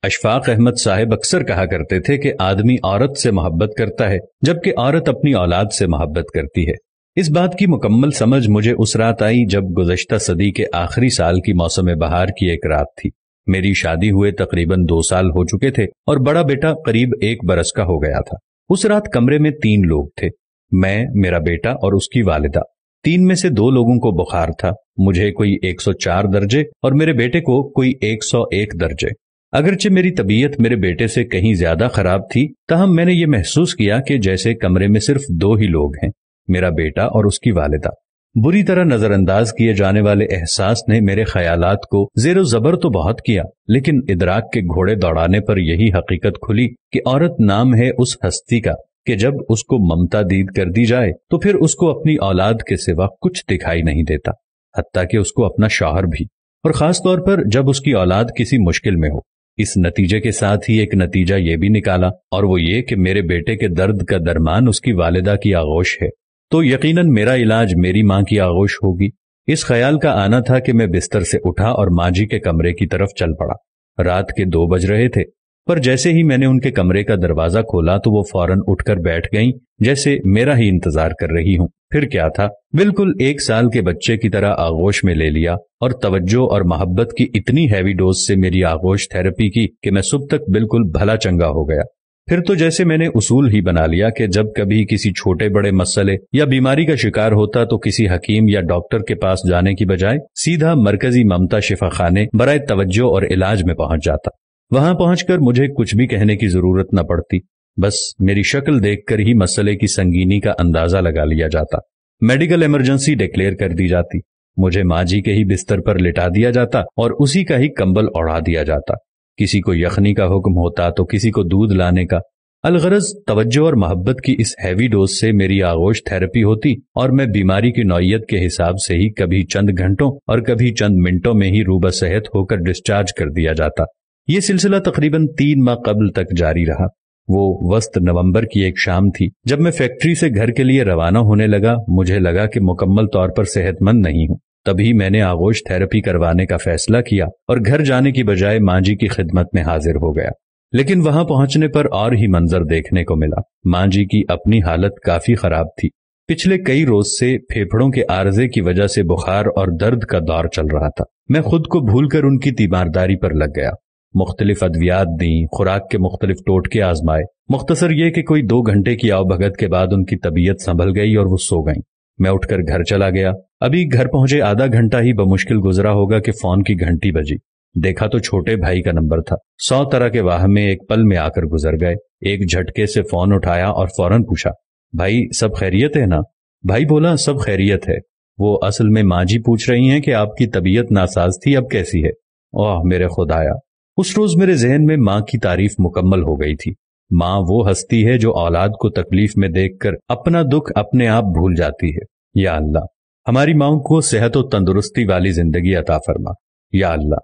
اشفاق احمد صاحب اکثر کہا کرتے تھے کہ آدمی عورت سے محبت کرتا ہے جبکہ عورت اپنی اولاد سے محبت کرتی ہے۔ اس بات کی مکمل سمجھ مجھے اس رات آئی جب گزشتہ صدی کے آخری سال کی موسم بہار کی ایک رات تھی۔ میری شادی ہوئے تقریباً 2 سال ہو چکے تھے اور بڑا بیٹا قریب 1 برس کا ہو گیا تھا۔ اس رات کمرے میں 3 لوگ تھے، میں، میرا بیٹا اور اس کی والدہ۔ 3 میں سے 2 لوگوں کو بخار تھا، مجھے کوئی 104 درجے اور میرے بیٹے کو کوئی 101 درجے۔ اگرچہ میری طبیعت میرے بیٹے سے کہیں زیادہ خراب تھی، تاہم میں نے یہ محسوس کیا کہ جیسے کمرے میں صرف 2 ہی لوگ ہیں، میرا بیٹا اور اس کی والدہ۔ بری طرح نظر انداز کیے جانے والے احساس نے میرے خیالات کو زیر و زبر تو بہت کیا، لیکن ادراک کے گھوڑے دوڑانے پر یہی حقیقت کھلی کہ عورت نام ہے اس ہستی کا کہ جب اس کو ممتا دید کر دی جائے تو پھر اس کو اپنی اولاد کے سوا کچھ دکھائی نہیں دیتا، حتیٰ کہ اس کو اپنا شوہر بھی، اور خاص طور پر جب اس کی اولاد کسی مشکل میں ہو۔ اس نتیجے کے ساتھ ہی ایک نتیجہ یہ بھی نکالا، اور وہ یہ کہ میرے بیٹے کے درد کا درمان اس کی والدہ کی آغوش ہے، تو یقیناً میرا علاج میری ماں کی آغوش ہوگی۔ اس خیال کا آنا تھا کہ میں بستر سے اٹھا اور ماں جی کے کمرے کی طرف چل پڑا۔ رات کے 2 بج رہے تھے، پر جیسے ہی میں نے ان کے کمرے کا دروازہ کھولا تو وہ فوراً اٹھ کر بیٹھ گئیں، جیسے میرا ہی انتظار کر رہی ہوں۔ پھر کیا تھا، بالکل 1 سال کے بچے کی طرح آغوش میں لے لیا اور توجہ اور محبت کی اتنی ہیوی ڈوز سے میری آغوش تھراپی کی کہ میں صبح تک بالکل بھلا چنگا ہو گیا۔ پھر تو جیسے میں نے اصول ہی بنا لیا کہ جب کبھی کسی چھوٹے بڑے مسئلے یا بیماری کا شکار ہوتا تو کسی حکیم یا ڈاکٹر کے پاس جانے کی بجائے سیدھا مرکزی ممتا شفا خانے برائے توجہ اور علاج میں پہنچ جاتا۔ وہاں پہنچ کر مجھے کچھ بھی کہنے کی ضرورت نہ پڑتی، بس میری شکل دیکھ کر ہی مسئلے کی سنگینی کا اندازہ لگا لیا جاتا۔ میڈیکل ایمرجنسی ڈکلیئر کر دی جاتی، مجھے ماں جی کے ہی بستر پر لٹا دیا جاتا اور اسی کا ہی کمبل اوڑھا دیا جاتا۔ کسی کو یخنی کا حکم ہوتا تو کسی کو دودھ لانے کا۔ الغرض توجہ اور محبت کی اس ہیوی ڈوز سے میری آغوش تھراپی ہوتی اور میں بیماری کی نوعیت کے حساب سے ہی کبھی چند گھنٹوں اور کبھی چند منٹوں میں ہی روبہ صحت ہو کر ڈسچارج کر دیا جاتا۔ یہ سلسلہ تقریباً 3 ماہ قبل تک جاری رہا۔ وہ وسط نومبر کی ایک شام تھی جب میں فیکٹری سے گھر کے لیے روانہ ہونے لگا۔ مجھے لگا کہ مکمل طور پر صحت مند نہیں ہوں، تبھی میں نے آغوش تھراپی کروانے کا فیصلہ کیا اور گھر جانے کی بجائے ماں جی کی خدمت میں حاضر ہو گیا۔ لیکن وہاں پہنچنے پر اور ہی منظر دیکھنے کو ملا۔ ماں جی کی اپنی حالت کافی خراب تھی، پچھلے کئی روز سے پھیپھڑوں کے عارضے کی وجہ سے بخار اور درد کا دور چل رہا تھا۔ میں خود کو بھول کر ان کی تیمارداری پر لگ گیا، مختلف ادویات دیں، خوراک کے مختلف ٹوٹکے آزمائے۔ مختصر یہ کہ کوئی 2 گھنٹے کی آؤ بھگت کے بعد ان کی طبیعت سنبھل گئی اور وہ سو گئیں۔ میں اٹھ کر گھر چلا گیا۔ ابھی گھر پہنچے آدھا گھنٹہ ہی بمشکل گزرا ہوگا کہ فون کی گھنٹی بجی۔ دیکھا تو چھوٹے بھائی کا نمبر تھا۔ 100 طرح کے واہم میں ایک پل میں آ کر گزر گئے۔ ایک جھٹکے سے فون اٹھایا اور فوراً پوچھا، بھائی سب خیریت ہے نا؟ بھائی بولا، سب خیریت ہے۔ وہ اصل میں ماں جی پوچھ رہی ہیں کہ آپ کی طبیعت ناساز تھی، اب کیسی ہے؟ اوہ میرے خدایا! اس روز میرے ذہن میں ماں کی تعریف مکمل ہو گئی تھی۔ ماں وہ ہستی ہے جو اولاد کو تکلیف میں دیکھ کر اپنا دکھ اپنے آپ بھول جاتی ہے۔ یا اللہ، ہماری ماؤں کو صحت و تندرستی والی زندگی عطا فرما۔ یا اللہ،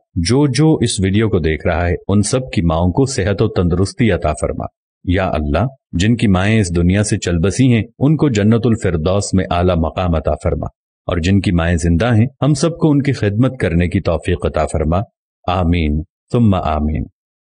جو اس ویڈیو کو دیکھ رہا ہے ان سب کی ماؤں کو صحت و تندرستی عطا فرما۔ یا اللہ، جن کی مائیں اس دنیا سے چل بسی ہیں ان کو جنت الفردوس میں اعلیٰ مقام عطا فرما، اور جن کی مائیں زندہ ہیں ہم سب کو ان کی خدمت کرنے کی توفیق عطا فرما۔ آمین ثم آمین۔